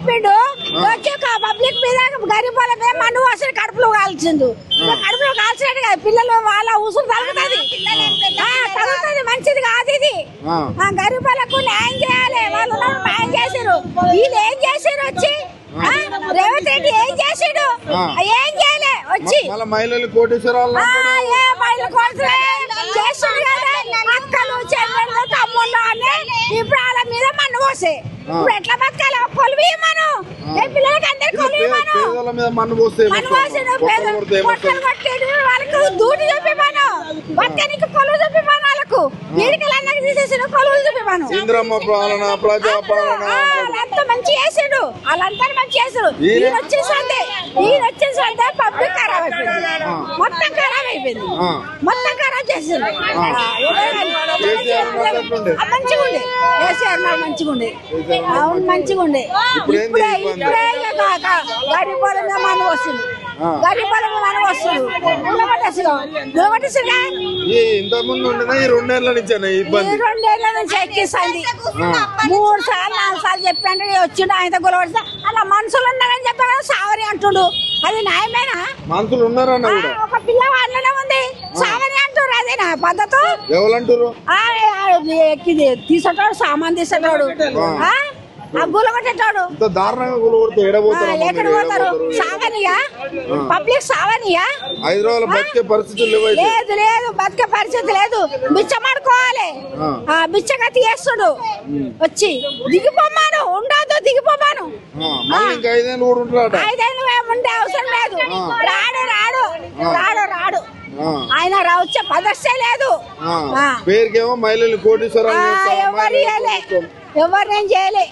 చెప్పిండు వచ్చి పబ్లిక్ మీద గరీబ్ వాళ్ళ మీద మన్ను పోసి కడుపులో కాల్చిండు. కడుపులో కాల్చినట్టు కదా పిల్లలు వాళ్ళ ఉసురు తగ్గుతుంది, మంచిది కాదు ఇది. గరీబ్ వాళ్ళకు న్యాయం చేయాలి. వాళ్ళు న్యాయం చేసారు, వీళ్ళు ఏం చేసారు వచ్చి రేవంత్ రెడ్డి ఏం చేసాడు? ఏం చేయలే వచ్చి మహిళలు కోటేశ్వరాలు చేస్తాడు కదా. అక్కలు చెల్లెళ్ళు తమ్ముళ్ళు అని ఇప్పుడు వాళ్ళ మీద మన్ను పోసే ఇప్పుడు ఎట్లా బతకాలి? కొలువి మనం పిల్లలకి అందరికి కొలువి మన్ను పోసాడు. పొట్టలు కొట్టేది వాళ్ళకు దూటి చూపి మనం బతకనికి కొలువు చూపి మన వాళ్ళకు వీడికలు అందరికి తీసేసాడు. కొలువులు చూపి మనం వాళ్ళంతా మంచి చేసాడు, వాళ్ళంతా మంచి చేసాడు. ఈయన వచ్చేసంటే పబ్లిక్ ఖరాబ్ అయిపోయింది, మొత్తం ఖరాబ్ అయిపోయింది, మొత్తం ఖరాబ్ చేసాడు. మంచిగా ఉండే కేసీఆర్ మంచిగా ఉండే, అవును మంచిగా ఉండే. ఇప్పుడే గరీబ్ వాళ్ళ మీద మనం వస్తుంది, గరీబ్ వాళ్ళ మీద మనం వస్తుంది. రెండేళ్ల నుంచి ఎక్కిస్తుంది. 3 సార్లు 4 సార్లు చెప్పండి వచ్చిండు. ఆయన గొలవడి అలా మనుషులు ఉన్నారని చెప్పారు, సావరి అంటుడు. అది న్యాయమేనా? మనుషులు ఉన్నారన్న ఒక పిల్ల వాళ్ళనే ఉంది, సావని అంటారు. అదేనా పద్ధతి? ఎవరంటారు? తీసేటాడు, సామాన్ తీసేటాడు, గులగొట్టేటాడు. ఎక్కడ పోతారు? సావనియా? పబ్లిక్ సావనియా? హైదరాబాద్ బతికే పరిస్థితి లేదు, లేదు బతికే పరిస్థితి లేదు. బిచ్చమాడుకోవాలి, బిచ్చగా తీయేస్తుడు. వచ్చి దిగిపోమాను, ఉండదు దిగిపోమాను. 5 ఏళ్ళు ఉండే అవసరం లేదు. రాడు రాడు రాడు రాడు ఆయన వచ్చే పదర్శే లేదు. పేరుకేమో మహిళలు కోటేశ్వరాలు ఎవరు చేయలే, ఎవరినేం చేయలే.